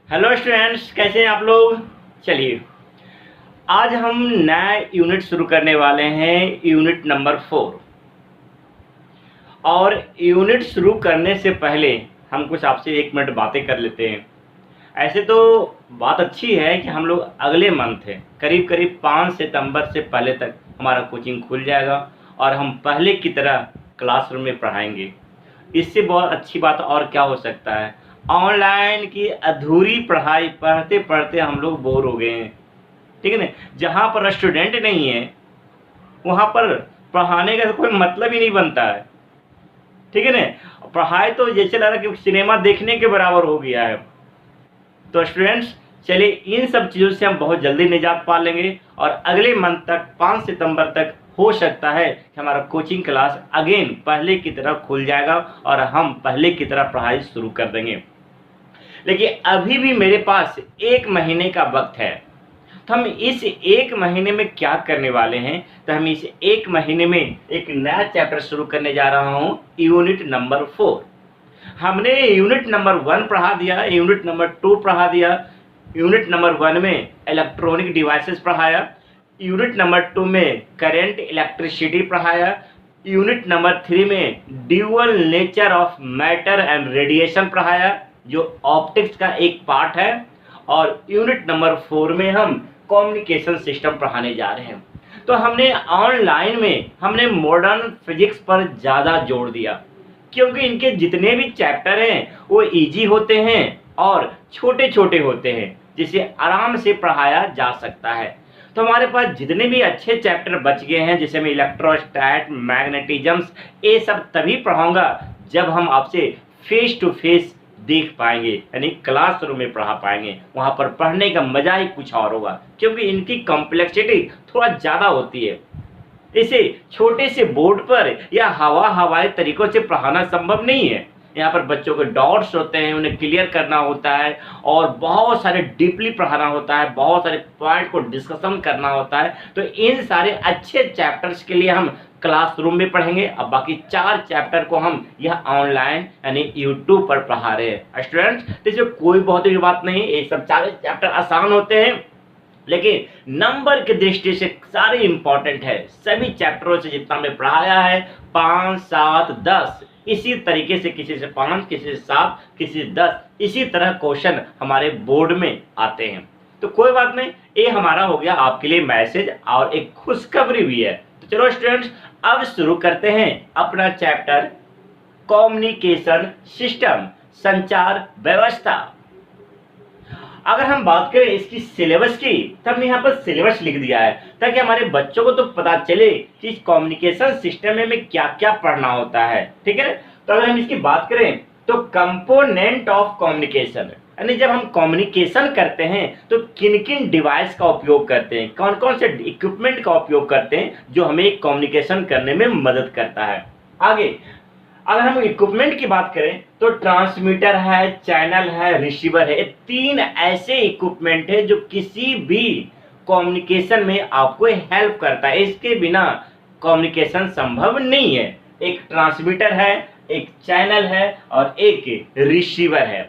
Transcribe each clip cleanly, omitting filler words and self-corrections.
Hello students, कैसे हैं आप लोग। चलिए, आज हम नया यूनिट शुरू करने वाले हैं, यूनिट नंबर 4। और यूनिट शुरू करने से पहले हम कुछ आपसे 1 मिनट बातें कर लेते हैं। ऐसे तो बात अच्छी है कि हम लोग अगले मंथ है करीब करीब 5 सितंबर से पहले तक हमारा कोचिंग खुल जाएगा और हम पहले की तरह क्लासरूम में पढ़ाएंगे। इससे बहुत अच्छी बात और क्या हो सकता है। ऑनलाइन की अधूरी पढ़ाई पढ़ते पढ़ते हम लोग बोर हो गए हैं, ठीक है ना। जहाँ पर स्टूडेंट नहीं है वहाँ पर पढ़ाने का तो कोई मतलब ही नहीं बनता है, ठीक है ना। पढ़ाई तो जैसे लग रहा है कि सिनेमा देखने के बराबर हो गया है। तो स्टूडेंट्स, चलिए इन सब चीज़ों से हम बहुत जल्दी निजात पा लेंगे और अगले मंथ तक 5 सितंबर तक हो सकता है कि हमारा कोचिंग क्लास अगेन पहले की तरह खुल जाएगा और हम पहले की तरह पढ़ाई शुरू कर देंगे। लेकिन अभी भी मेरे पास 1 महीने का वक्त है। तो हम इस 1 महीने में क्या करने वाले हैं, तो हम इस 1 महीने में एक नया चैप्टर शुरू करने जा रहा हूँ, यूनिट नंबर 4। हमने यूनिट नंबर 1 पढ़ा दिया, यूनिट नंबर 2 पढ़ा दिया। यूनिट नंबर 1 में इलेक्ट्रॉनिक डिवाइसेस पढ़ाया, यूनिट नंबर 2 में करंट इलेक्ट्रिसिटी पढ़ाया, यूनिट नंबर 3 में dual nature of matter and radiation पढ़ाया जो ऑप्टिक्स का एक पार्ट है, और यूनिट नंबर 4 में हम कम्युनिकेशन सिस्टम पढ़ाने जा रहे हैं। तो हमने ऑनलाइन में हमने मॉडर्न फिजिक्स पर ज़्यादा जोर दिया क्योंकि इनके जितने भी चैप्टर हैं वो इजी होते हैं और छोटे छोटे होते हैं जिसे आराम से पढ़ाया जा सकता है। तो हमारे पास जितने भी अच्छे चैप्टर बच गए हैं, जैसे मैं इलेक्ट्रोस्टैट, मैग्नेटिज्म्स, ये सब तभी पढ़ाऊंगा जब हम आपसे फेस टू फेस देख पाएंगे, यानी क्लासरूम में पढ़ा पाएंगे। वहाँ पर पढ़ने का मजा ही कुछ और होगा क्योंकि इनकी कॉम्प्लेक्सिटी थोड़ा ज़्यादा होती है। इसे छोटे से बोर्ड पर या हवाई तरीकों से पढ़ाना संभव नहीं है। यहाँ पर बच्चों के डाउट्स होते हैं, उन्हें क्लियर करना होता है और बहुत सारे डीपली पढ़ाना होता है, बहुत सारे पॉइंट को डिस्कशन करना होता है। तो इन सारे अच्छे चैप्टर्स के लिए हम क्लासरूम में पढ़ेंगे। अब बाकी 4 चैप्टर को हम यह ऑनलाइन यानी यूट्यूब पर पढ़ा रहे हैं स्टूडेंट्स। तो इसमें कोई बहुत बड़ी बात नहीं, ये सब 4 चैप्टर आसान होते हैं, लेकिन नंबर की दृष्टि से सारे इंपॉर्टेंट है। सभी चैप्टरों से जितना हमने पढ़ाया है 5, 7, 10, इसी तरीके से किसी से 5, किसी से 7, किसी से 10, इसी तरह क्वेश्चन हमारे बोर्ड में आते हैं। तो कोई बात नहीं, ये हमारा हो गया आपके लिए मैसेज और एक खुशखबरी भी है। तो चलो स्टूडेंट्स, अब शुरू करते हैं अपना चैप्टर कम्युनिकेशन सिस्टम, संचार व्यवस्था। अगर हम बात करें इसकी सिलेबस की, तो हमने यहाँ पर सिलेबस लिख दिया है ताकि हमारे बच्चों को तो पता चले कि इस कम्युनिकेशन सिस्टम में क्या क्या पढ़ना होता है, ठीक है। तो अगर हम इसकी बात करें तो कंपोनेंट ऑफ कम्युनिकेशन, यानी जब हम कम्युनिकेशन करते हैं तो किन किन डिवाइस का उपयोग करते हैं, कौन कौन से इक्विपमेंट का उपयोग करते हैं जो हमें कम्युनिकेशन करने में मदद करता है। आगे अगर हम इक्विपमेंट की बात करें तो ट्रांसमीटर है, चैनल है, रिसीवर है। 3 ऐसे इक्विपमेंट है जो किसी भी कम्युनिकेशन में आपको हेल्प करता है। इसके बिना कम्युनिकेशन संभव नहीं है। एक ट्रांसमीटर है, एक चैनल है और एक रिसीवर है।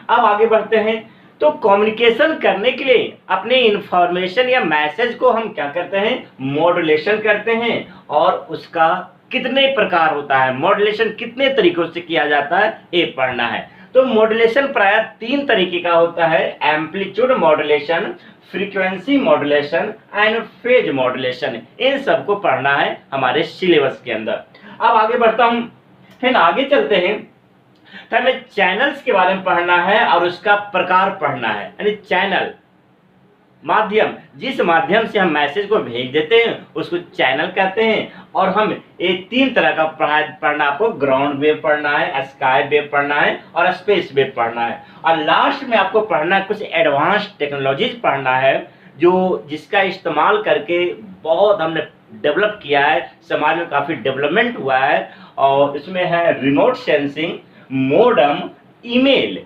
अब आगे बढ़ते हैं। तो कम्युनिकेशन करने के लिए अपने इंफॉर्मेशन या मैसेज को हम क्या करते हैं, मॉड्यूलेशन करते हैं। और उसका कितने प्रकार होता है, मॉड्यूलेशन कितने तरीकों से किया जाता है, ये पढ़ना है। तो मॉड्यूलेशन प्रायः 3 तरीके का होता है, amplitude modulation, frequency modulation and phase modulation. इन सबको पढ़ना है हमारे सिलेबस के अंदर। अब आगे बढ़ता हूं, फिर आगे चलते हैं। तो हमें चैनल्स के बारे में पढ़ना है और उसका प्रकार पढ़ना है, यानी चैनल माध्यम, जिस माध्यम से हम मैसेज को भेज देते हैं उसको चैनल कहते हैं। और हम ये 3 तरह का पढ़ना, आपको ग्राउंड वेव पढ़ना है, स्काई वेव पढ़ना है और स्पेस वेव पढ़ना है। और लास्ट में आपको पढ़ना है कुछ एडवांस टेक्नोलॉजीज पढ़ना है जो जिसका इस्तेमाल करके बहुत हमने डेवलप किया है, समाज में काफ़ी डेवलपमेंट हुआ है। और इसमें है रिमोट सेंसिंग, मोडम, ईमेल।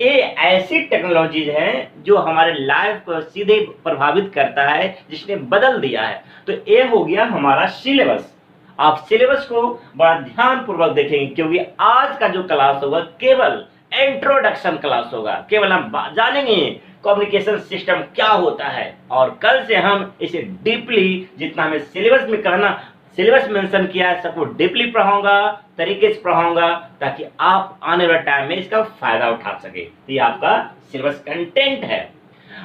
ये ऐसी टेक्नोलॉजीज हैं जो हमारे लाइफ को सीधे प्रभावित करता है, जिसने बदल दिया है। तो ये हो गया हमारा सिलेबस। आप सिलेबस को बड़ा ध्यान पूर्वक देखेंगे क्योंकि आज का जो क्लास होगा केवल इंट्रोडक्शन क्लास होगा। केवल हम जानेंगे कम्युनिकेशन सिस्टम क्या होता है, और कल से हम इसे डीपली, जितना हमें सिलेबस में करना, सिलेबस मेंशन किया है, सबको डीपली पढ़ाऊंगा, तरीके से पढ़ाऊंगा, ताकि आप आने वाले टाइम में इसका फायदा उठा सके। तो ये आपका सिलेबस कंटेंट है।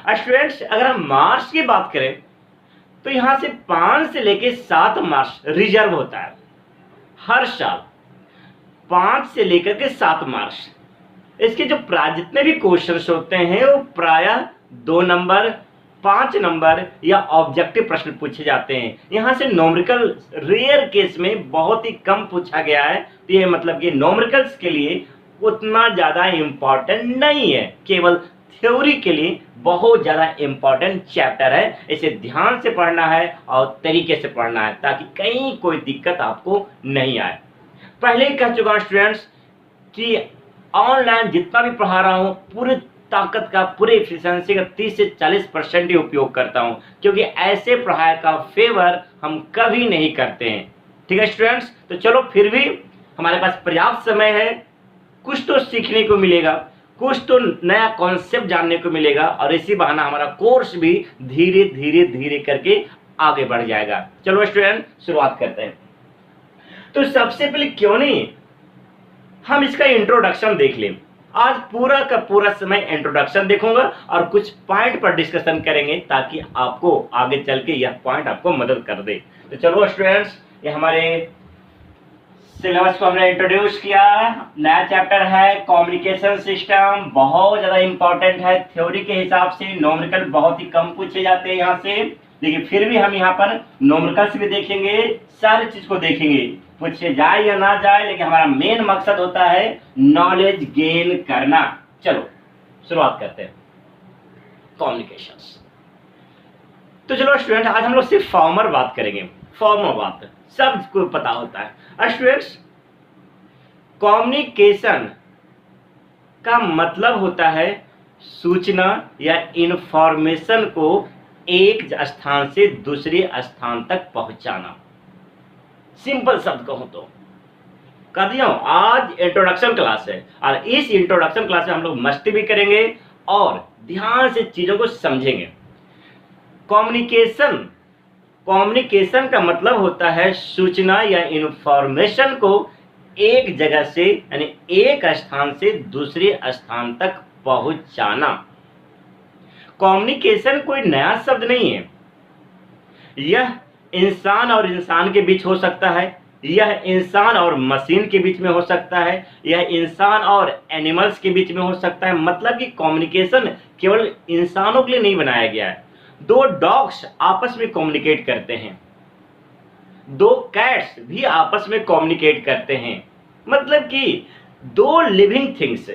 स्टूडेंट्स, अगर हम मार्क्स की बात करें तो यहां से 5 से लेके 7 मार्क्स रिजर्व होता है हर साल, 5 से लेकर के 7 मार्क्स। इसके जो प्राय जितने भी क्वेश्चंस होते हैं वो प्रायः 2 नंबर, 5 नंबर या ऑब्जेक्टिव प्रश्न पूछे जाते हैं। यहाँ से नॉमरिकल रेयर केस में बहुत ही कम पूछा गया है। तो ये मतलब कि नॉमरिकल्स के लिए उतना ज़्यादा इम्पॉर्टेंट नहीं है, केवल थ्योरी के लिए बहुत ज़्यादा इम्पॉर्टेंट चैप्टर है। इसे ध्यान से पढ़ना है और तरीके से पढ़ना है, ताकि कहीं कोई दिक्कत आपको नहीं आए। पहले ही कह चुका हूँ स्टूडेंट्स कि ऑनलाइन जितना भी पढ़ा रहा हूँ पूरी ताकत का, पूरे एफिशिएंसी का 30 से 40% ही उपयोग करता हूँ, क्योंकि ऐसे पढ़ाई का फेवर हम कभी नहीं करते हैं। ठीक है स्टूडेंट्स, तो चलो फिर भी हमारे पास पर्याप्त समय है, कुछ तो सीखने को मिलेगा, कुछ तो नया कॉन्सेप्ट जानने को मिलेगा, और इसी बहाना हमारा कोर्स भी धीरे धीरे धीरे करके आगे बढ़ जाएगा। चलो स्टूडेंट, शुरुआत करते हैं। तो सबसे पहले क्यों नहीं हम इसका इंट्रोडक्शन देख लें। आज पूरा का पूरा समय इंट्रोडक्शन देखूंगा और कुछ पॉइंट पर डिस्कशन करेंगे, ताकि आपको आगे चल के यह पॉइंट आपको मदद कर दे। तो चलो स्टूडेंट्स, ये हमारे सिलेबस को हमने इंट्रोड्यूस किया। नया चैप्टर है कम्युनिकेशन सिस्टम, बहुत ज्यादा इंपॉर्टेंट है। थ्योरी के हिसाब से नॉमरिकल बहुत ही कम पूछे जाते हैं यहाँ से, लेकिन फिर भी हम यहाँ पर नॉमरिकल्स भी देखेंगे, सारी चीज को देखेंगे, पूछे जाए या ना जाए, लेकिन हमारा मेन मकसद होता है नॉलेज गेन करना। चलो शुरुआत करते हैं कम्युनिकेशंस। तो चलो स्टूडेंट, आज हम लोग सिर्फ फॉर्मर बात करेंगे। फॉर्मर बात सबको पता होता है स्टूडेंट्स। कम्युनिकेशन का मतलब होता है सूचना या इंफॉर्मेशन को एक स्थान से दूसरे स्थान तक पहुंचाना। सिंपल शब्द कहूं तो कह दिया हूं, आज इंट्रोडक्शन क्लास है, और इस इंट्रोडक्शन क्लास में हम लोग मस्ती भी करेंगे और ध्यान से चीजों को समझेंगे। कम्युनिकेशन का मतलब होता है सूचना या इंफॉर्मेशन को एक जगह से, यानी एक स्थान से दूसरे स्थान तक पहुंचाना। कम्युनिकेशन कोई नया शब्द नहीं है। यह इंसान और इंसान के बीच हो सकता है, यह इंसान और मशीन के बीच में हो सकता है, यह इंसान और एनिमल्स के बीच में हो सकता है। मतलब कि कम्युनिकेशन केवल इंसानों के लिए नहीं बनाया गया है। 2 डॉग्स आपस में कम्युनिकेट करते हैं, 2 कैट्स भी आपस में कम्युनिकेट करते हैं। मतलब कि 2 लिविंग थिंग्स,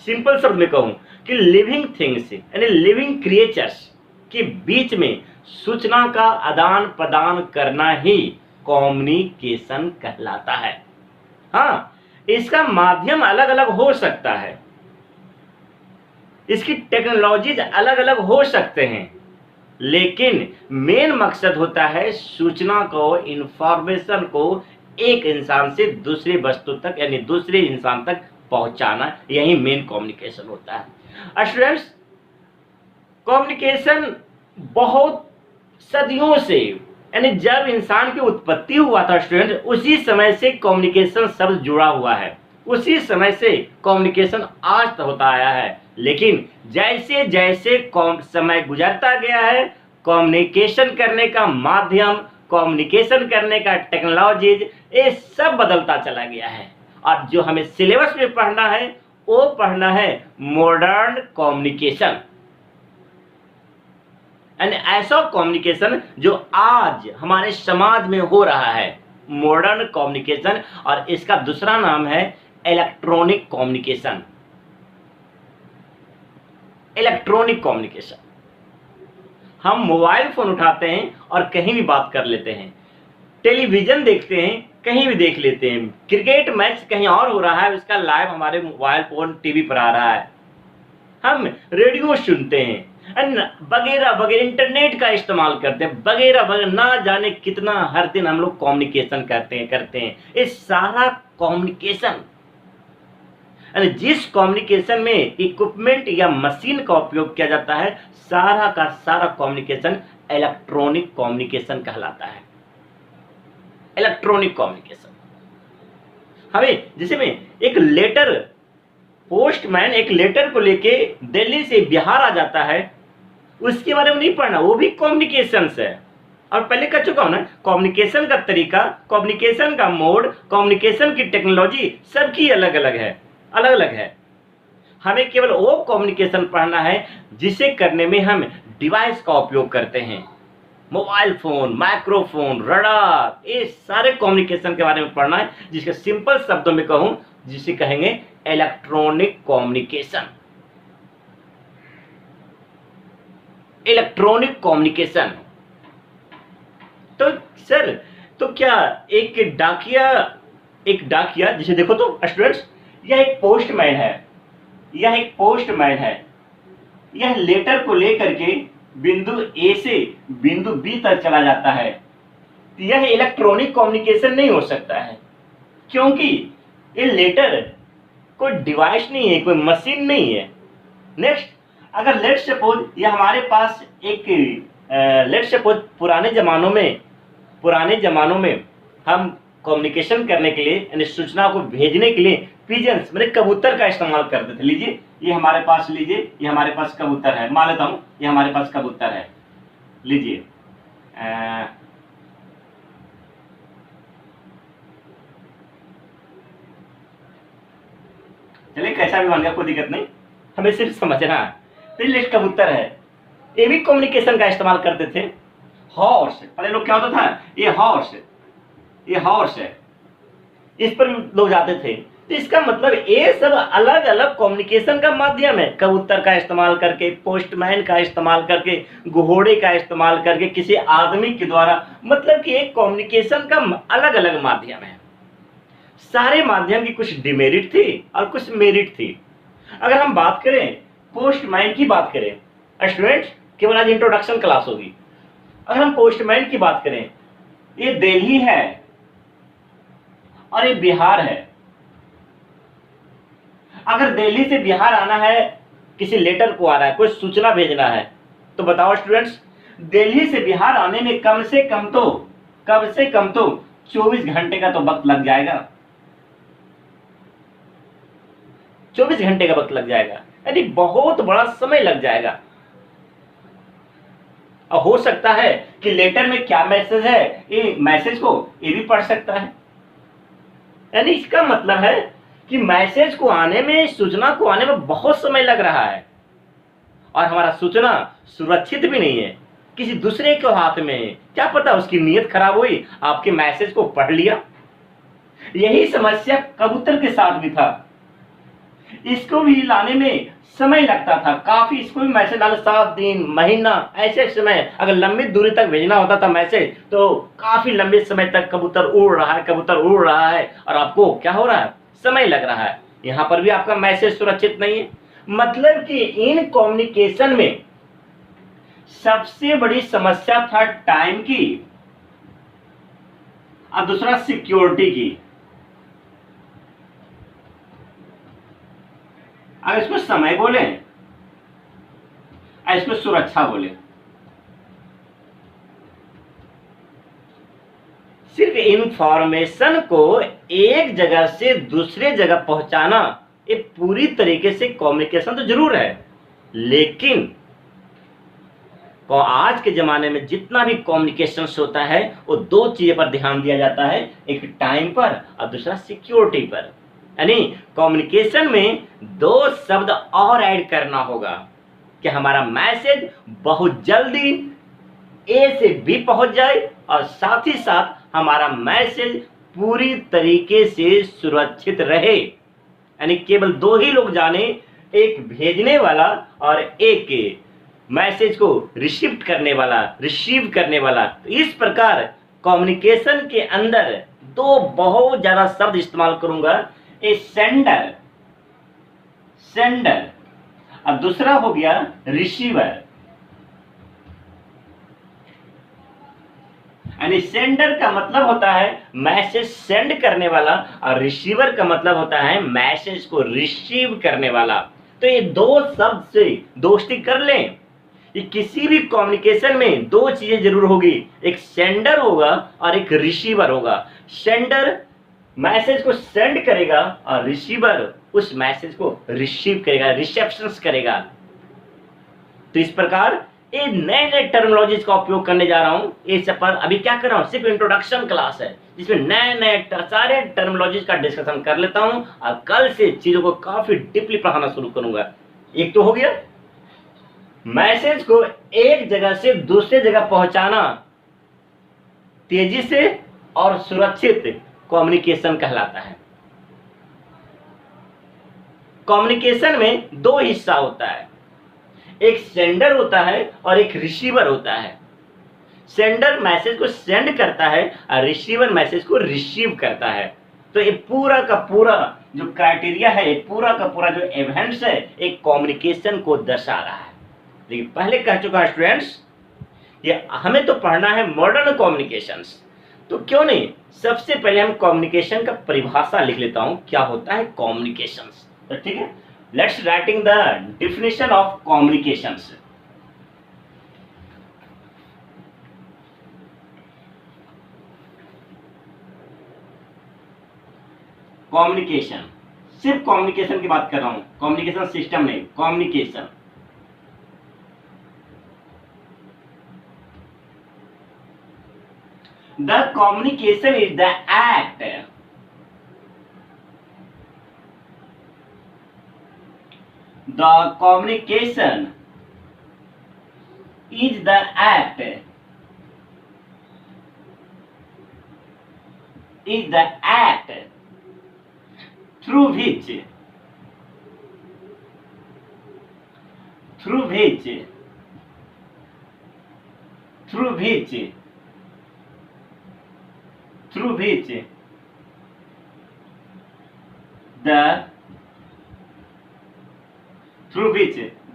सिंपल शब्द में कहूं कि लिविंग थिंग्स यानी लिविंग क्रिएचर्स के बीच में सूचना का आदान प्रदान करना ही कम्युनिकेशन कहलाता है। हाँ, इसका माध्यम अलग अलग हो सकता है, इसकी टेक्नोलॉजीज अलग अलग हो सकते हैं, लेकिन मेन मकसद होता है सूचना को, इंफॉर्मेशन को एक इंसान से दूसरे वस्तु तक यानी दूसरे इंसान तक पहुंचाना। यही मेन कम्युनिकेशन होता है। स्टूडेंट्स, कम्युनिकेशन बहुत सदियों से, यानी जब इंसान की उत्पत्ति हुआ था स्टूडेंट, उसी समय से कम्युनिकेशन शब्द जुड़ा हुआ है, उसी समय से कम्युनिकेशन आज तक होता आया है। लेकिन जैसे जैसे समय गुजरता गया है, कम्युनिकेशन करने का माध्यम, कम्युनिकेशन करने का टेक्नोलॉजीज, ये सब बदलता चला गया है। और जो हमें सिलेबस में पढ़ना है वो पढ़ना है मॉडर्न कम्युनिकेशन, यानी ऐसा कम्युनिकेशन जो आज हमारे समाज में हो रहा है, मॉडर्न कम्युनिकेशन। और इसका दूसरा नाम है इलेक्ट्रॉनिक कम्युनिकेशन। इलेक्ट्रॉनिक कम्युनिकेशन, हम मोबाइल फोन उठाते हैं और कहीं भी बात कर लेते हैं, टेलीविजन देखते हैं, कहीं भी देख लेते हैं, क्रिकेट मैच कहीं और हो रहा है, उसका लाइव हमारे मोबाइल फोन टीवी पर आ रहा है, हम रेडियो सुनते हैं, वगैरह वगैरह, इंटरनेट का इस्तेमाल करते हैं, वगैरह वगैरह, ना जाने कितना हर दिन हम लोग कम्युनिकेशन करते हैं। ये सारा कम्युनिकेशन यानी जिस कम्युनिकेशन में इक्विपमेंट या मशीन का उपयोग किया जाता है, सारा का सारा कम्युनिकेशन इलेक्ट्रॉनिक कम्युनिकेशन कहलाता है। Electronic communication. हमें जैसे में एक लेटर, पोस्टमैन एक लेटर को लेके दिल्ली से बिहार आ जाता है, उसके बारे में नहीं पढ़ना, वो भी कम्युनिकेशन है। और पहले कह चुका हूं ना, कम्युनिकेशन का तरीका, कम्युनिकेशन का मोड, कम्युनिकेशन की टेक्नोलॉजी सबकी अलग अलग है, अलग अलग है। हमें केवल वो कम्युनिकेशन पढ़ना है जिसे करने में हम डिवाइस का उपयोग करते हैं, मोबाइल फोन, माइक्रोफोन, रडार, ये सारे कम्युनिकेशन के बारे में पढ़ना है, जिसके सिंपल शब्दों में कहूं, जिसे कहेंगे इलेक्ट्रॉनिक कम्युनिकेशन। Electronic communication. तो सर, तो क्या एक डाकिया जिसे देखो तो स्टूडेंट्स, यह एक पोस्टमैन है, यह एक पोस्टमैन है, यह लेटर को लेकर के बिंदु ए से बिंदु बी तक चला जाता है। यह इलेक्ट्रॉनिक कम्युनिकेशन नहीं हो सकता है, क्योंकि ये लेटर कोई डिवाइस नहीं है, कोई मशीन नहीं है। नेक्स्ट, अगर लेट सपोज ये हमारे पास एक लेट सपोज पुराने जमानों में हम कम्युनिकेशन करने के लिए, यानी सूचना को भेजने के लिए पिजन्स मैंने कबूतर का इस्तेमाल करते थे। लीजिए ये हमारे पास, लीजिए ये हमारे पास कबूतर है, मान लेता हूं ये हमारे पास कबूतर है। लीजिए चलिए कैसा भी बन गया, कोई दिक्कत नहीं, हमें सिर्फ समझना है। तो ये कबूतर है, ये भी कम्युनिकेशन का इस्तेमाल करते थे। हॉर्स, पहले लोग क्या होता था, ये हॉर्स है, इस पर लोग जाते थे। तो इसका मतलब ये सब अलग अलग कम्युनिकेशन का माध्यम है। कबूतर का इस्तेमाल करके, पोस्टमैन का इस्तेमाल करके, घोड़े का इस्तेमाल करके, किसी आदमी के द्वारा, मतलब कि एक कम्युनिकेशन का अलग अलग माध्यम है। सारे माध्यम की कुछ डिमेरिट थी और कुछ मेरिट थी। अगर हम बात करें पोस्टमैन की, बात करें स्टूडेंट्स, केवल आज इंट्रोडक्शन क्लास होगी। अगर हम पोस्टमैन की बात करें, ये दिल्ली है और ये बिहार है। अगर दिल्ली से बिहार आना है, किसी लेटर को आना है, कोई सूचना भेजना है, तो बताओ स्टूडेंट्स, दिल्ली से बिहार आने में कम से कम तो 24 घंटे का तो वक्त लग जाएगा। 24 घंटे का वक्त लग जाएगा, यानी बहुत बड़ा समय लग जाएगा। और हो सकता है कि लेटर में क्या मैसेज है, ये मैसेज को ये भी पढ़ सकता है। यानी इसका मतलब है कि मैसेज को आने में, सूचना को आने में बहुत समय लग रहा है, और हमारा सूचना सुरक्षित भी नहीं है, किसी दूसरे के हाथ में है। क्या पता उसकी नीयत खराब हुई, आपके मैसेज को पढ़ लिया। यही समस्या कबूतर के साथ भी था। इसको भी लाने में समय लगता था काफी, इसको भी मैसेज लाने 7 दिन, महीना, ऐसे समय, अगर लंबी दूरी तक भेजना होता था मैसेज, तो काफी लंबे समय तक कबूतर उड़ रहा है और आपको क्या हो रहा है, समय लग रहा है। यहां पर भी आपका मैसेज सुरक्षित नहीं है। मतलब कि इन कम्युनिकेशन में सबसे बड़ी समस्या था टाइम की, और दूसरा सिक्योरिटी की। अगर इसको समय बोले, इसको सुरक्षा बोले। सिर्फ इंफॉर्मेशन को एक जगह से दूसरे जगह पहुंचाना, ये पूरी तरीके से कम्युनिकेशन तो जरूर है, लेकिन आज के जमाने में जितना भी कम्युनिकेशन होता है, वो 2 चीजों पर ध्यान दिया जाता है, एक टाइम पर और दूसरा सिक्योरिटी पर। यानी कम्युनिकेशन में 2 शब्द और ऐड करना होगा कि हमारा मैसेज बहुत जल्दी ए से बी पहुंच जाए, और साथ ही साथ हमारा मैसेज पूरी तरीके से सुरक्षित रहे। यानी केवल 2 ही लोग जाने, एक भेजने वाला और एक मैसेज को रिसीव करने वाला। तो इस प्रकार कम्युनिकेशन के अंदर 2 बहुत ज्यादा शब्द इस्तेमाल करूंगा, ए सेंडर और दूसरा हो गया रिसीवर। यानी सेंडर का मतलब होता है मैसेज सेंड करने वाला और रिसीवर का मतलब होता है मैसेज को रिसीव करने वाला। तो ये दो शब्द से दोस्ती कर लें। ये किसी भी कम्युनिकेशन में दो चीजें जरूर होगी, एक सेंडर होगा और एक रिसीवर होगा। सेंडर मैसेज को सेंड करेगा और रिसीवर उस मैसेज को रिसीव करेगा, रिसेप्शन करेगा। तो इस प्रकार ये नए नए टर्मिनोलॉजीज का उपयोग करने जा रहा हूं। ये सब पर अभी क्या कर रहा हूं, सिर्फ इंट्रोडक्शन क्लास है जिसमें नए नए सारे टर्मिनोलॉजीज का डिस्कशन कर लेता हूं और कल से चीजों को काफी डीपली पढ़ाना शुरू करूंगा। एक तो हो गया मैसेज को एक जगह से दूसरे जगह पहुंचाना तेजी से और सुरक्षित कम्युनिकेशन कहलाता है। कम्युनिकेशन में दो हिस्सा होता है, एक सेंडर होता है और एक रिसीवर होता है। सेंडर मैसेज को सेंड करता है और रिसीवर मैसेज को रिसीव करता है। तो ये पूरा का पूरा जो क्राइटेरिया है, पूरा का पूरा जो इवेंट्स है, एक कम्युनिकेशन को दर्शा रहा है। लेकिन पहले कह चुका स्टूडेंट्स, ये हमें तो पढ़ना है मॉडर्न कम्युनिकेशंस। तो क्यों नहीं सबसे पहले हम कम्युनिकेशन का परिभाषा लिख लेता हूं, क्या होता है कम्युनिकेशंस। तो ठीक है, let's writing the definition of communications. Communication, सिर्फ कम्युनिकेशन की बात कर रहा हूं, कम्युनिकेशन सिस्टम नहीं, communication. The communication is the act is the act through which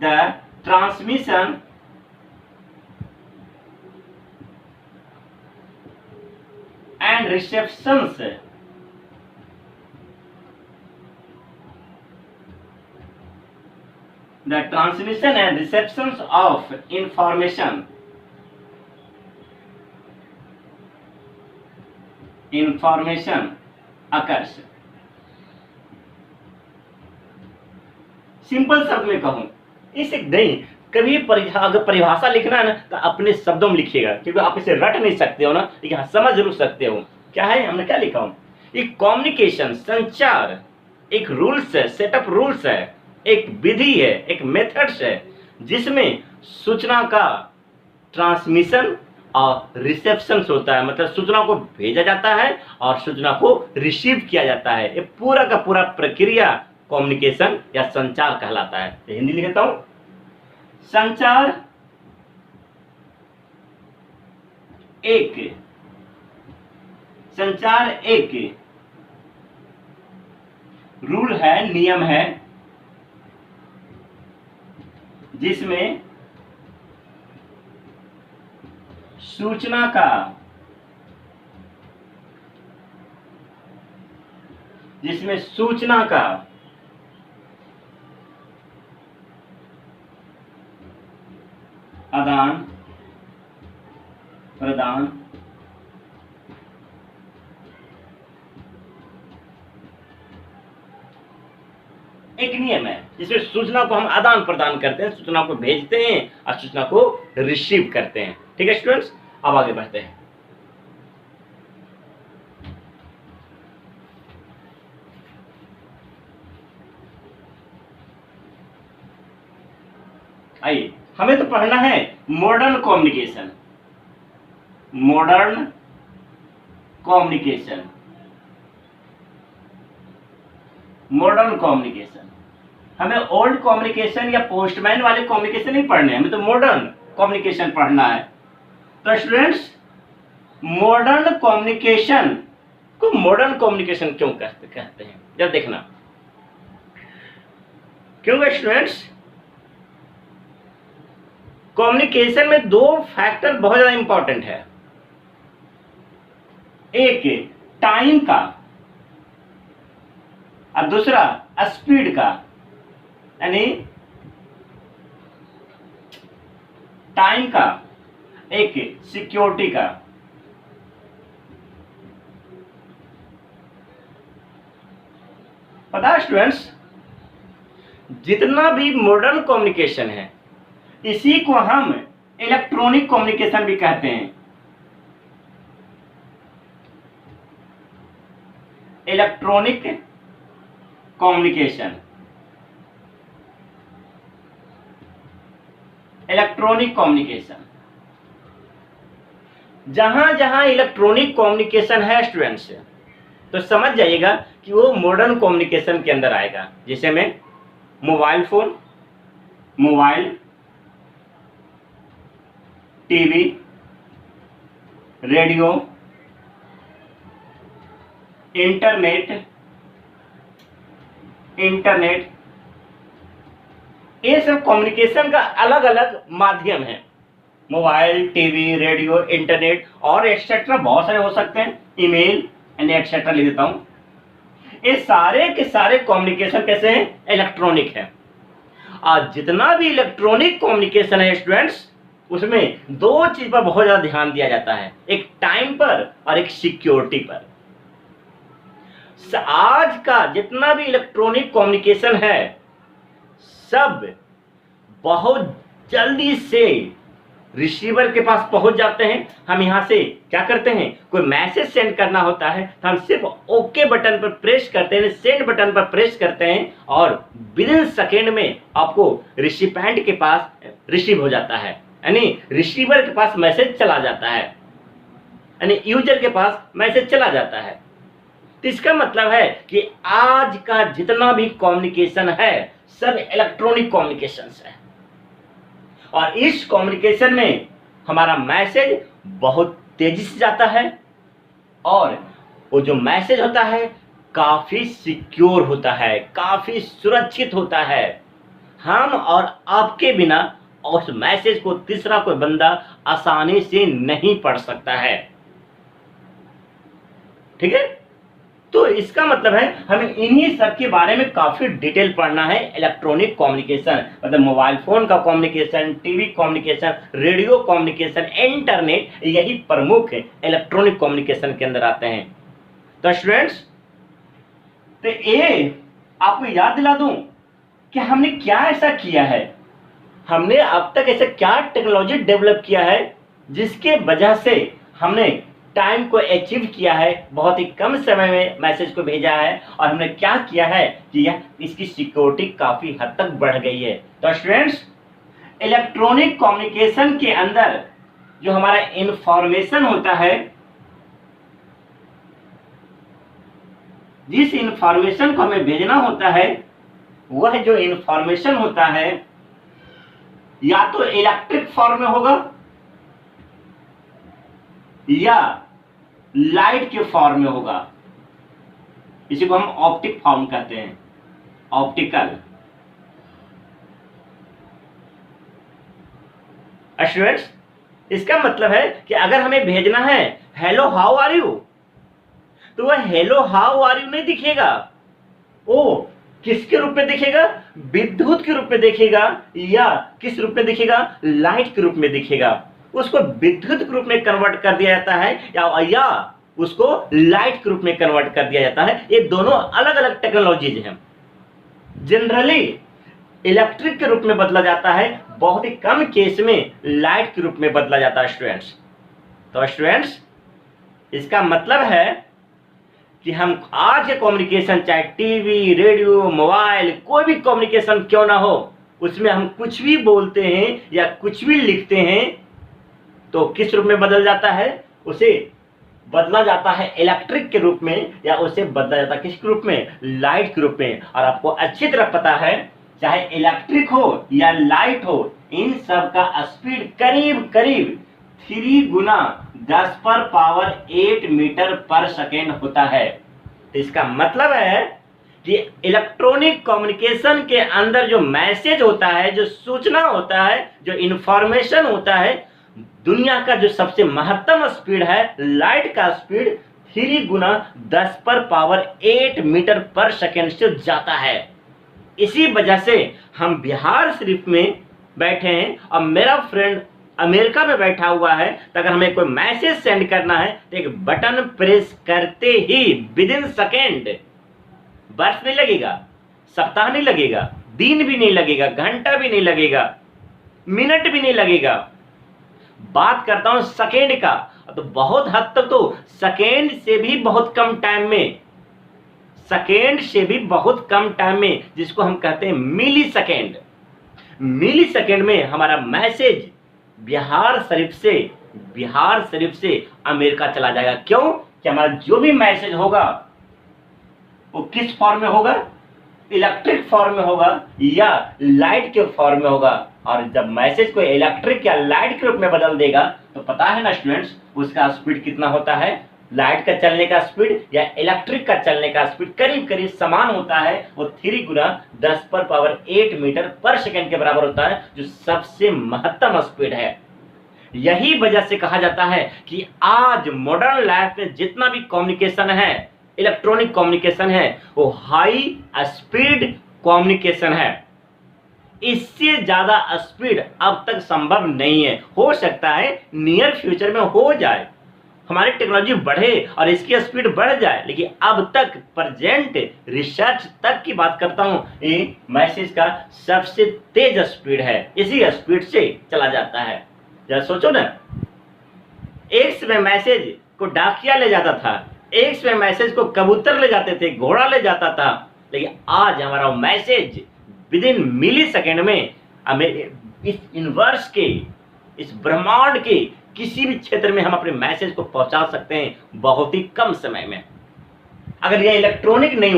the transmission and receptions of information occurs। Simple शब्द में कहूं, इसे नहीं कभी अगर परिभाषा लिखना है ना तो अपने शब्दों में लिखिएगा, क्योंकि आप इसे रट नहीं सकते हो ना, लेकिन हाँ समझ जरूर सकते हो। क्या है, हमने क्या लिखा हूं, एक कम्युनिकेशन संचार एक रूल्स है, सेटअप रूल्स है, एक विधि है, एक मेथड्स है जिसमें सूचना का ट्रांसमिशन और रिसेप्शन होता है। मतलब सूचना को भेजा जाता है और सूचना को रिसीव किया जाता है। ये पूरा का पूरा प्रक्रिया कम्युनिकेशन या संचार कहलाता है। तो हिंदी लिखता हूं, संचार एक रूल है, नियम है जिसमें सूचना का आदान प्रदान एक नियम है, जिसमें सूचना को हम आदान प्रदान करते हैं, सूचना को भेजते हैं और सूचना को रिसीव करते हैं। ठीक है स्टूडेंट्स, अब आगे बढ़ते हैं। आइए, हमें तो पढ़ना है मॉडर्न कम्युनिकेशन। हमें ओल्ड कम्युनिकेशन या पोस्टमैन वाले कम्युनिकेशन नहीं पढ़ने हैं, हमें तो मॉडर्न कम्युनिकेशन पढ़ना है। तो स्टूडेंट्स, मॉडर्न कम्युनिकेशन को मॉडर्न कम्युनिकेशन क्यों कहते हैं, जब देखना। क्योंकि स्टूडेंट्स, कम्युनिकेशन में दो फैक्टर बहुत ज्यादा इंपॉर्टेंट है। एक टाइम का और दूसरा स्पीड का, यानी टाइम का, एक सिक्योरिटी का। पता है स्टूडेंट्स, जितना भी मॉडर्न कम्युनिकेशन है इसी को हम इलेक्ट्रॉनिक कम्युनिकेशन भी कहते हैं। इलेक्ट्रॉनिक कम्युनिकेशन, इलेक्ट्रॉनिक कम्युनिकेशन, जहां जहां इलेक्ट्रॉनिक कम्युनिकेशन है स्टूडेंट्स, तो समझ जाइएगा कि वो मॉडर्न कम्युनिकेशन के अंदर आएगा। जैसे में mobile phone, mobile, TV, radio, internet, ये सब कम्युनिकेशन का अलग अलग माध्यम है। मोबाइल, टीवी, रेडियो, इंटरनेट और एक्सेट्रा बहुत सारे हो सकते हैं, ईमेल एंड एक्सेट्रा लिख देता हूं। ये सारे के सारे कम्युनिकेशन कैसे हैं? इलेक्ट्रॉनिक है। आज जितना भी इलेक्ट्रॉनिक कम्युनिकेशन है स्टूडेंट्स, उसमें दो चीज पर बहुत ज्यादा ध्यान दिया जाता है, एक टाइम पर और एक सिक्योरिटी पर। आज का जितना भी इलेक्ट्रॉनिक कम्युनिकेशन है सब बहुत जल्दी से रिसीवर के पास पहुंच जाते हैं। हम यहां से क्या करते हैं, कोई मैसेज सेंड करना होता है तो हम सिर्फ ओके बटन पर प्रेस करते हैं, सेंड बटन पर प्रेस करते हैं और विद इन सेकेंड में आपको रिसिपेंट के पास रिसीव हो जाता है, यानी रिसीवर के पास मैसेज चला जाता है, यानी यूजर के पास मैसेज चला जाता है। तो इसका मतलब है कि आज का जितना भी कम्युनिकेशन है सब इलेक्ट्रॉनिक कम्युनिकेशन है, और इस कम्युनिकेशन में हमारा मैसेज बहुत तेजी से जाता है और वो जो मैसेज होता है काफी सिक्योर होता है, काफी सुरक्षित होता है। हम और आपके बिना उस मैसेज को तीसरा कोई बंदा आसानी से नहीं पढ़ सकता है। ठीक है, तो इसका मतलब है हमें इन्हीं सब के बारे में काफी डिटेल पढ़ना है। इलेक्ट्रॉनिक कम्युनिकेशन मतलब मोबाइल फोन का communication, TV communication, radio communication, internet, यही प्रमुख इलेक्ट्रॉनिक कम्युनिकेशन के अंदर आते हैं। तो स्टूडेंट्स, तो ये आपको याद दिला दूं कि हमने क्या ऐसा किया है, हमने अब तक ऐसा क्या टेक्नोलॉजी डेवलप किया है जिसके वजह से हमने टाइम को अचीव किया है, बहुत ही कम समय में मैसेज को भेजा है, और हमने क्या किया है कि इसकी सिक्योरिटी काफी हद तक बढ़ गई है। तो स्टूडेंट्स, इलेक्ट्रॉनिक कम्युनिकेशन के अंदर जो हमारा इंफॉर्मेशन होता है, जिस इंफॉर्मेशन को हमें भेजना होता है, वह जो इंफॉर्मेशन होता है या तो इलेक्ट्रिक फॉर्म में होगा या लाइट के फॉर्म में होगा। इसी को हम ऑप्टिक फॉर्म कहते हैं, ऑप्टिकल। स्टूडेंट्स, इसका मतलब है कि अगर हमें भेजना है हेलो हाउ आर यू, तो वह हेलो हाउ आर यू नहीं दिखेगा, वो किसके रूप में दिखेगा? विद्युत के रूप में दिखेगा, या किस रूप में दिखेगा? लाइट के रूप में दिखेगा। उसको विद्युत के रूप में कन्वर्ट कर दिया जाता है या उसको लाइट के रूप में कन्वर्ट कर दिया जाता है। ये दोनों अलग अलग टेक्नोलॉजीज हैं। जनरली इलेक्ट्रिक के रूप में बदला जाता है, बहुत ही कम केस में लाइट के रूप में बदला जाता है स्टूडेंट्स। तो स्टूडेंट्स, इसका मतलब है कि हम आज के कम्युनिकेशन, चाहे टीवी, रेडियो, मोबाइल, कोई भी कम्युनिकेशन क्यों ना हो, उसमें हम कुछ भी बोलते हैं या कुछ भी लिखते हैं तो किस रूप में बदल जाता है? उसे बदला जाता है इलेक्ट्रिक के रूप में, या उसे बदला जाता है किस रूप में? लाइट के रूप में। और आपको अच्छी तरह पता है, चाहे इलेक्ट्रिक हो या लाइट हो, इन सब का स्पीड करीब करीब 3 गुना 10⁻8 मीटर पर सेकेंड होता है। तो इसका मतलब है कि इलेक्ट्रॉनिक कम्युनिकेशन के अंदर जो मैसेज होता है, जो सूचना होता है, जो इंफॉर्मेशन होता है, दुनिया का जो सबसे महत्तम स्पीड है, लाइट का स्पीड 3 गुना 10 पर पावर 8 मीटर पर सेकेंड से जाता है। इसी वजह से हम बिहार शरीफ में बैठे हैं और मेरा फ्रेंड अमेरिका में बैठा हुआ है, तो अगर हमें कोई मैसेज सेंड करना है तो एक बटन प्रेस करते ही विद इन सेकेंड, वर्ष नहीं लगेगा, सप्ताह नहीं लगेगा, दिन भी नहीं लगेगा, घंटा भी नहीं लगेगा, मिनट भी नहीं लगेगा, बात करता हूं सेकेंड का, तो बहुत हद तक तो सेकेंड से भी बहुत कम टाइम में, सेकेंड से भी बहुत कम टाइम में, जिसको हम कहते हैं मिली सेकेंड, मिली सेकेंड में हमारा मैसेज बिहार शरीफ से अमेरिका चला जाएगा। क्यों? कि हमारा जो भी मैसेज होगा वो किस फॉर्म में होगा, इलेक्ट्रिक फॉर्म में होगा या लाइट के फॉर्म में होगा। और जब मैसेज को इलेक्ट्रिक या लाइट के रूप में बदल देगा तो पता है ना स्टूडेंट्स, उसका स्पीड कितना होता है, लाइट का चलने का स्पीड या इलेक्ट्रिक का चलने का स्पीड करीब करीब समान होता है। वो 3 गुना 10 पर पावर 8 मीटर पर सेकेंड के बराबर होता है, जो सबसे महत्तम स्पीड है। यही वजह से कहा जाता है कि आज मॉडर्न लाइफ में जितना भी कम्युनिकेशन है, इलेक्ट्रॉनिक कम्युनिकेशन है, वो हाई स्पीड कम्युनिकेशन है। इससे ज्यादा स्पीड अब तक संभव नहीं है। हो सकता है नियर फ्यूचर में हो जाए, हमारी टेक्नोलॉजी बढ़े और इसकी स्पीड बढ़ जाए, लेकिन अब तक प्रेजेंट रिसर्च तक की बात करता हूं, ये मैसेज का सबसे तेज स्पीड है, इसी स्पीड से चला जाता है। जरा सोचो ना, एक समय मैसेज को डाकिया ले जाता था, एक समय मैसेज को कबूतर ले जाते थे, घोड़ा ले जाता था, लेकिन आज हमारा message within millisecond में हमें इस यूनिवर्स के, इस ब्रह्मांड के किसी भी क्षेत्र में हम अपने मैसेज को पहुंचा सकते हैं बहुत ही कम समय में। अगर ये इलेक्ट्रॉनिक नहीं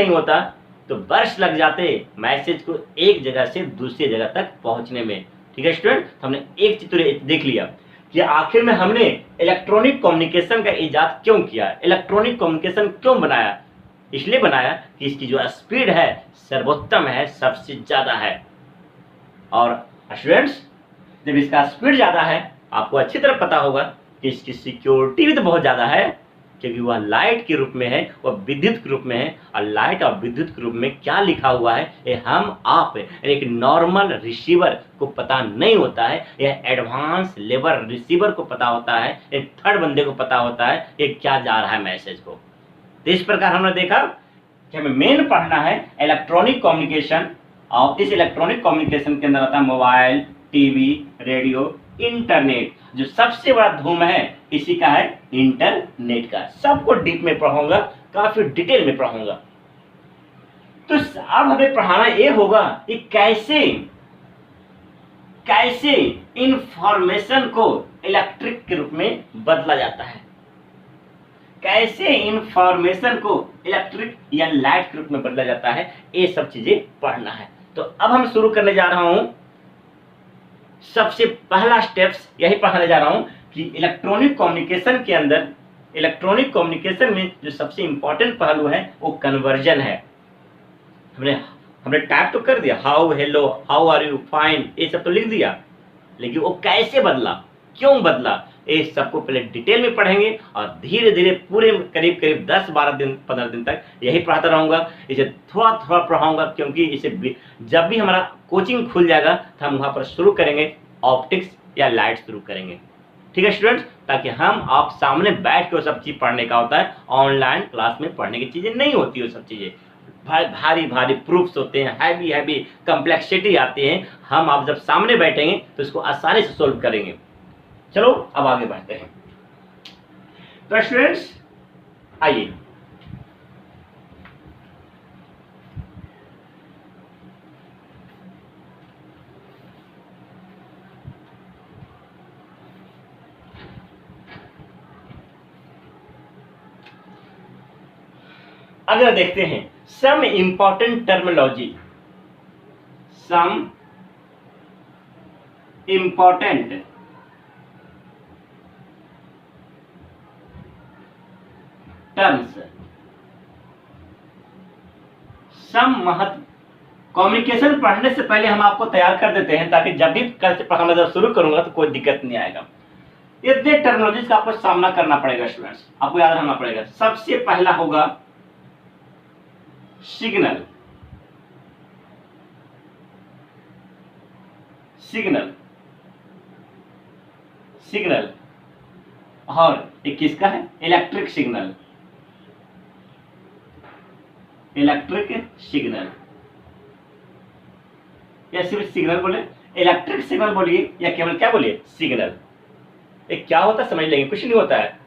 होता तो वर्ष लग जाते मैसेज को एक जगह से दूसरी जगह तक पहुंचने में। ठीक है स्टूडेंट, हमने एक चित्र देख लिया कि आखिर में हमने इलेक्ट्रॉनिक कम्युनिकेशन का इजाद क्यों किया, इलेक्ट्रॉनिक कम्युनिकेशन क्यों बनाया। इसलिए बनाया कि इसकी जो स्पीड है सर्वोत्तम है, सबसे ज्यादा है। और स्टूडेंट्स, जब इसका स्पीड ज्यादा है, आपको अच्छी तरह पता होगा कि इसकी सिक्योरिटी भी तो बहुत ज्यादा है, क्योंकि वह लाइट के रूप में है, वह विद्युत के रूप में है। और लाइट और विद्युत के रूप में क्या लिखा हुआ है ये हम आप एक नॉर्मल रिसीवर को पता नहीं होता है, यह एडवांस लेवल रिसीवर को पता होता है, एक थर्ड बंदे को पता होता है ये क्या जा रहा है मैसेज को। तो इस प्रकार हमने देखा कि हमें मेन पढ़ना है इलेक्ट्रॉनिक कम्युनिकेशन, और इस इलेक्ट्रॉनिक कम्युनिकेशन के अंदर आता है मोबाइल, टीवी, रेडियो, इंटरनेट। जो सबसे बड़ा धूम है इसी का है इंटरनेट का। सबको डीप में पढ़ाऊंगा, काफी डिटेल में पढ़ाऊंगा। तो अब हमें पढ़ाना ये होगा कि कैसे इंफॉर्मेशन को इलेक्ट्रिक के रूप में बदला जाता है, कैसे इंफॉर्मेशन को इलेक्ट्रिक या लाइट के रूप में बदला जाता है, ये सब चीजें पढ़ना है। तो अब हम शुरू करने जा रहा हूं, सबसे पहला स्टेप्स यही पढ़ाने जा रहा हूं कि इलेक्ट्रॉनिक कम्युनिकेशन के अंदर, इलेक्ट्रॉनिक कम्युनिकेशन में जो सबसे इंपॉर्टेंट पहलू है वो कन्वर्जन है। हमने टाइप तो कर दिया, how, hello, how are you, fine, ये सब तो लिख दिया, लेकिन वो कैसे बदला, क्यों बदला, ये सबको पहले डिटेल में पढ़ेंगे और धीरे धीरे पूरे करीब 10-12 दिन 15 दिन तक यही पढ़ाता रहूंगा। इसे थोड़ा थोड़ा पढ़ाऊंगा, क्योंकि इसे जब भी हमारा कोचिंग खुल जाएगा तो हम वहां पर शुरू करेंगे ऑप्टिक्स या लाइट शुरू करेंगे। ठीक है स्टूडेंट्स, ताकि हम आप सामने बैठ के वो सब चीज पढ़ने का होता है, ऑनलाइन क्लास में पढ़ने की चीजें नहीं होती, वो सब चीजें भारी भारी प्रूफ्स होते हैं, हैवी कॉम्प्लेक्सिटी आती है। हम आप जब सामने बैठेंगे तो इसको आसानी से सोल्व करेंगे। चलो अब आगे बढ़ते हैं। तो स्टूडेंट्स आइए, अगर देखते हैं some important terminology, some important terms, some महत्व। कम्युनिकेशन पढ़ने से पहले हम आपको तैयार कर देते हैं, ताकि जब भी कल से पढ़ाना जब शुरू करूंगा तो कोई दिक्कत नहीं आएगा। इतने टर्मिनोलॉजीज का आपको सामना करना पड़ेगा स्टूडेंट्स, आपको याद रखना पड़ेगा। सबसे पहला होगा सिग्नल, सिग्नल, सिग्नल, और एक किसका है, इलेक्ट्रिक सिग्नल, इलेक्ट्रिक सिग्नल, या सिर्फ सिग्नल बोले, इलेक्ट्रिक सिग्नल बोलिए, या केवल क्या बोलिए, सिग्नल। एक क्या होता है समझ लेंगे, कुछ नहीं होता है।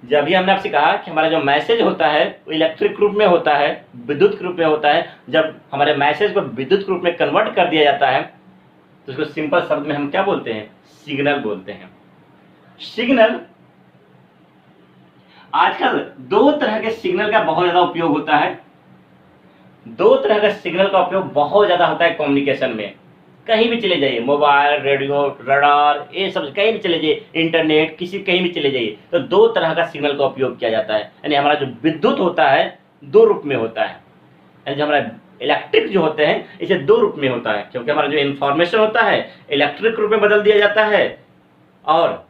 जब भी हमने आपसे कहा कि हमारा जो मैसेज होता है वो इलेक्ट्रिक रूप में होता है, विद्युत रूप में होता है। जब हमारे मैसेज को विद्युत रूप में कन्वर्ट कर दिया जाता है तो उसको सिंपल शब्द में हम क्या बोलते हैं, सिग्नल बोलते हैं। सिग्नल, आजकल दो तरह के सिग्नल का बहुत ज्यादा उपयोग होता है। दो तरह का सिग्नल का उपयोग बहुत ज्यादा होता है कम्युनिकेशन में। कहीं भी चले जाइए, मोबाइल, रेडियो, रडार, ये सब कहीं भी चले जाइए, इंटरनेट, किसी कहीं भी चले जाइए, तो दो तरह का सिग्नल का उपयोग किया जाता है। यानी हमारा जो विद्युत होता है दो रूप में होता है, यानी जो हमारा इलेक्ट्रिक जो होते हैं इसे दो रूप में होता है, क्योंकि हमारा जो इंफॉर्मेशन होता है इलेक्ट्रिक रूप में बदल दिया जाता है, और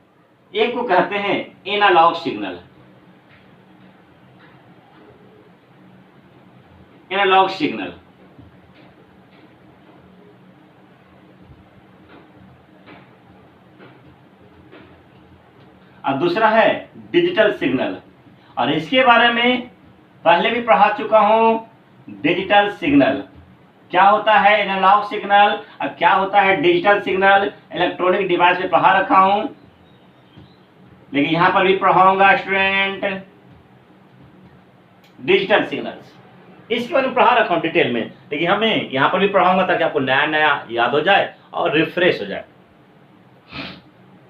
एक को कहते हैं एनालॉग सिग्नल, एनालॉग सिग्नल। और दूसरा है डिजिटल सिग्नल, और इसके बारे में पहले भी पढ़ा चुका हूं। डिजिटल सिग्नल क्या होता है, एनालॉग सिग्नल, और क्या होता है डिजिटल सिग्नल, इलेक्ट्रॉनिक डिवाइस में पढ़ा रखा हूं, लेकिन यहां पर भी पढ़ाऊंगा स्टूडेंट डिजिटल सिग्नल्स। इसके बारे में पढ़ा रखा हूं डिटेल में, लेकिन हमें यहां पर भी पढ़ाऊंगा ताकि आपको नया नया याद हो जाए और रिफ्रेश हो जाए।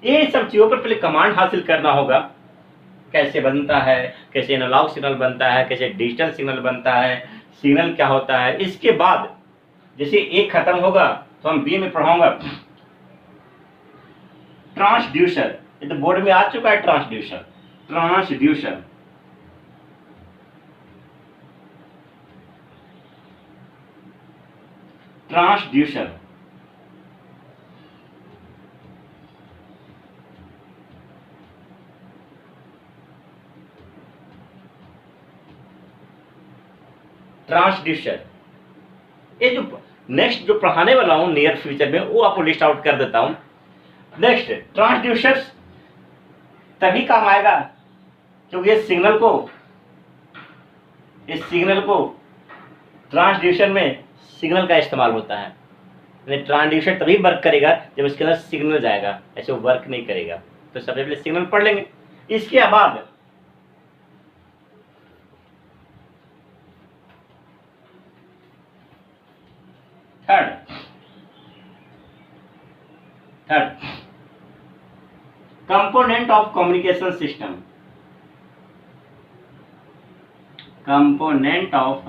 ये सब चीजों पर पहले कमांड हासिल करना होगा, कैसे बनता है, कैसे एनालॉग सिग्नल बनता है, कैसे डिजिटल सिग्नल बनता है, सिग्नल क्या होता है। इसके बाद जैसे एक खत्म होगा तो हम बी में पढ़ाऊंगा ट्रांसड्यूसर। ये तो बोर्ड में आ चुका है, ट्रांसड्यूसर, ट्रांसड्यूसर, ट्रांसड्यूसर। ट्रांसड्यूसर, ये जो नेक्स्ट जो पढ़ाने वाला हूं नियर फ्यूचर में वो आपको लिस्ट आउट कर देता हूं। नेक्स्ट, ट्रांसड्यूसर तभी काम आएगा क्योंकि ये सिग्नल को, इस सिग्नल को ट्रांसड्यूसर में सिग्नल का इस्तेमाल होता है। यानी ट्रांसड्यूसर तभी वर्क करेगा जब इसके अंदर सिग्नल जाएगा, ऐसे वो वर्क नहीं करेगा। तो सबसे पहले सिग्नल पढ़ लेंगे। इसके बाद third component of communication system, component of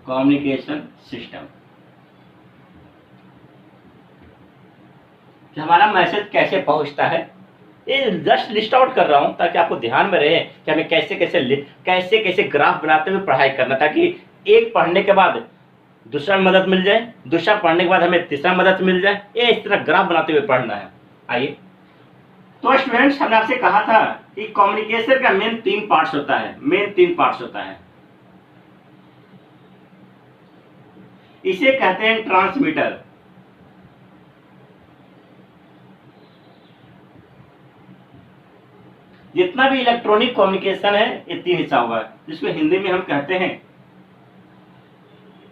communication system, कि हमारा मैसेज कैसे पहुंचता है। ये जस्ट लिस्ट आउट कर रहा हूं ताकि आपको ध्यान में रहे कि हमें कैसे कैसे ग्राफ बनाते हुए पढ़ाई करना, ताकि एक पढ़ने के बाद दूसरा मदद मिल जाए, दूसरा पढ़ने के बाद हमें तीसरा मदद मिल जाए। ये इस तरह ग्राफ बनाते हुए पढ़ना है। आइए, तो स्टूडेंट्स हमने आपसे कहा था कि कम्युनिकेशन का मेन तीन पार्ट्स होता है, मेन तीन पार्ट्स होता है। इसे कहते हैं ट्रांसमीटर, जितना भी इलेक्ट्रॉनिक कम्युनिकेशन है ये तीन हिस्सा होगा, जिसको हिंदी में हम कहते हैं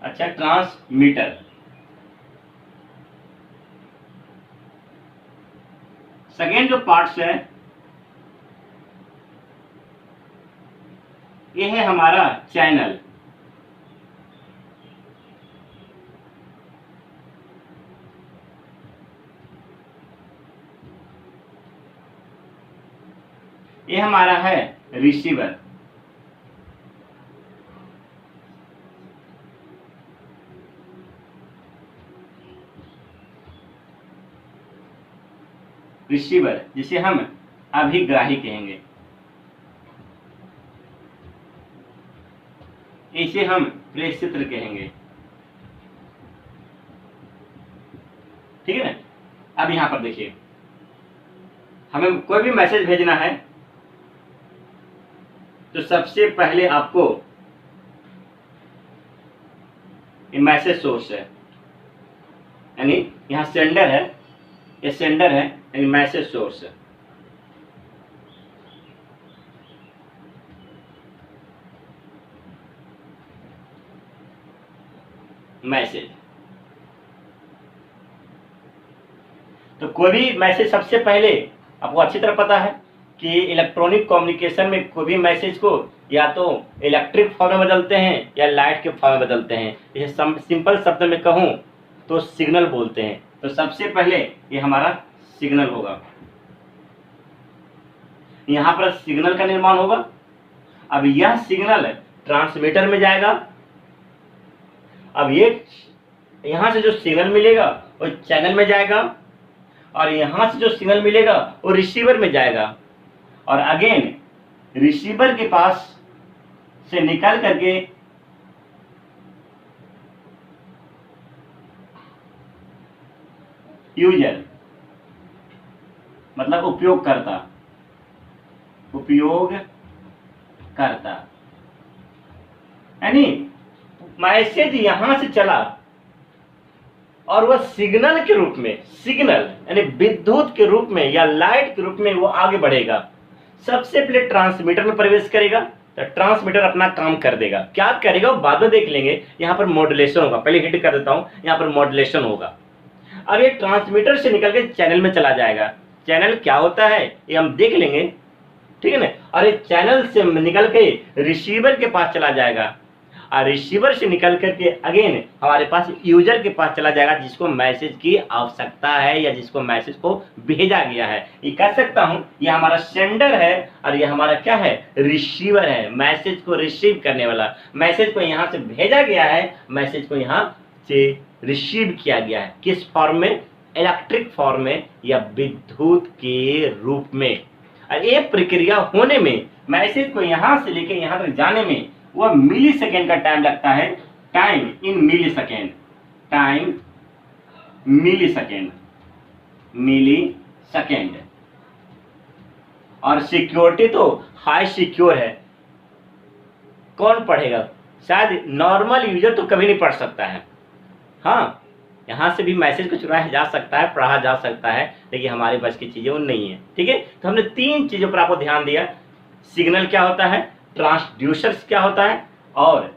अच्छा ट्रांसमीटर। सेकेंड जो पार्ट्स है ये है हमारा चैनल, ये हमारा है रिसीवर, रिसीवर जिसे हम अभिग्राही कहेंगे, इसे हम प्रेषित्र कहेंगे। ठीक है ना। अब यहाँ पर देखिए, हमें कोई भी मैसेज भेजना है तो सबसे पहले आपको ये मैसेज सोर्स है, यानी यहाँ सेंडर है, ये सेंडर है यानी मैसेज सोर्स है। मैसेज, तो कोई भी मैसेज सबसे पहले आपको अच्छी तरह पता है कि इलेक्ट्रॉनिक कम्युनिकेशन में कोई भी मैसेज को या तो इलेक्ट्रिक फॉर्म में बदलते हैं या लाइट के फॉर्म में बदलते हैं। इसे सिंपल शब्द में कहूँ तो सिग्नल बोलते हैं। तो सबसे पहले ये हमारा सिग्नल होगा, यहाँ पर सिग्नल का निर्माण होगा। अब यह सिग्नल ट्रांसमीटर में जाएगा। अब ये यहाँ से जो सिग्नल मिलेगा वो चैनल में जाएगा और यहाँ से जो सिग्नल मिलेगा वो रिसीवर में जाएगा और अगेन रिसीवर के पास से निकल करके यूजर मतलब उपयोगकर्ता यानी मैसेज यहां से चला और वह सिग्नल के रूप में, सिग्नल यानी विद्युत के रूप में या लाइट के रूप में वो आगे बढ़ेगा। सबसे पहले ट्रांसमीटर में प्रवेश करेगा तो ट्रांसमीटर अपना काम कर देगा। क्या करेगा वो बाद में देख लेंगे। यहाँ पर मॉड्यूलेशन होगा, पहले हिट कर देता हूं, यहाँ पर मॉड्यूलेशन होगा। अब ये ट्रांसमीटर से निकल के चैनल में चला जाएगा। चैनल क्या होता है ये हम देख लेंगे, ठीक है ना। और ये चैनल से निकल के रिसीवर के पास चला जाएगा और रिसीवर से निकल करके अगेन हमारे पास यूजर के पास चला जाएगा जिसको मैसेज की आवश्यकता है या जिसको मैसेज को भेजा गया है। ये कह सकता हूं ये हमारा सेंडर है और ये हमारा क्या है, रिसीवर है। मैसेज को रिसीव करने वाला, मैसेज को यहाँ से भेजा गया है, मैसेज को यहाँ से रिसीव किया गया है। किस फॉर्म में, इलेक्ट्रिक फॉर्म में या विद्युत के रूप में। और ये प्रक्रिया होने में, मैसेज को यहाँ से लेके यहाँ तक जाने में वह मिली सेकेंड का टाइम लगता है। Time in millisecond, time millisecond, millisecond. और सिक्योरिटी तो हाई सिक्योर है। कौन पढ़ेगा, शायद नॉर्मल यूजर तो कभी नहीं पढ़ सकता है। हाँ, यहाँ से भी मैसेज को चुराया जा सकता है, पढ़ा जा सकता है, लेकिन हमारे बस की चीजें वो नहीं है। ठीक है, तो हमने 3 चीजों पर आपको ध्यान दिया। सिग्नल क्या होता है, ट्रांसड्यूसर्स क्या होता है, और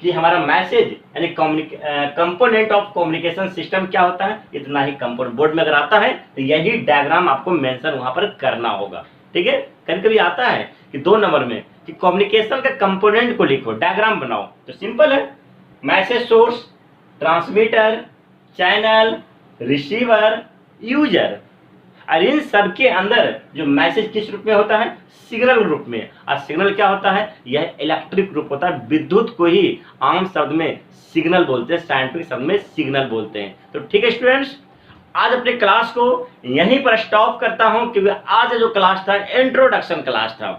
कि हमारा मैसेज यानी कंपोनेंट ऑफ कम्युनिकेशन सिस्टम क्या होता है। इतना ही कंपोनेंट बोर्ड में अगर आता है तो यही डायग्राम आपको मेंशन वहां पर करना होगा। ठीक है, कभी कभी आता है कि 2 नंबर में कि कम्युनिकेशन का कंपोनेंट को लिखो, डायग्राम बनाओ। तो सिंपल है, message source, transmitter, channel, receiver, user. और इन सब के अंदर जो मैसेज किस रूप में होता है, सिग्नल रूप में। और सिग्नल क्या होता है, यह इलेक्ट्रिक रूप होता है। विद्युत को ही आम शब्द में सिग्नल बोलते हैं, साइंटिफिक शब्द में सिग्नल बोलते हैं। तो ठीक है स्टूडेंट्स, आज अपने क्लास को यहीं पर स्टॉप करता हूं, क्योंकि आज जो क्लास था इंट्रोडक्शन क्लास था।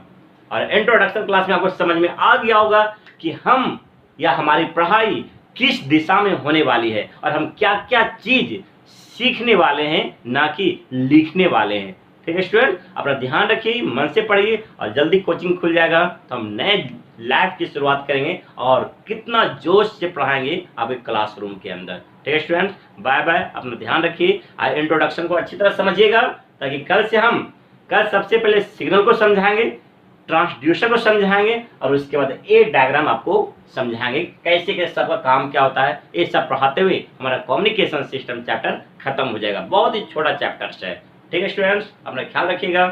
और इंट्रोडक्शन क्लास में आपको समझ में आ गया होगा कि हम या हमारी पढ़ाई किस दिशा में होने वाली है और हम क्या क्या चीज सीखने वाले हैं, ना कि लिखने वाले हैं। ठीक है स्टूडेंट, अपना ध्यान रखिए, मन से पढ़िए और जल्दी कोचिंग खुल जाएगा तो हम नए लाइफ की शुरुआत करेंगे और कितना जोश से पढ़ाएंगे आपके क्लासरूम के अंदर। ठीक है स्टूडेंट, बाय बाय, अपना ध्यान रखिए। आज इंट्रोडक्शन को अच्छी तरह समझिएगा ताकि कल सबसे पहले सिग्नल को समझाएंगे, ट्रांसड्यूसर को समझाएंगे और उसके बाद एक डायग्राम आपको समझाएंगे कैसे कैसे सबका काम क्या होता है। ये सब पढ़ाते हुए हमारा कम्युनिकेशन सिस्टम चैप्टर खत्म हो जाएगा। बहुत ही छोटा चैप्टर है। ठीक है स्टूडेंट्स, अपना ख्याल रखिएगा।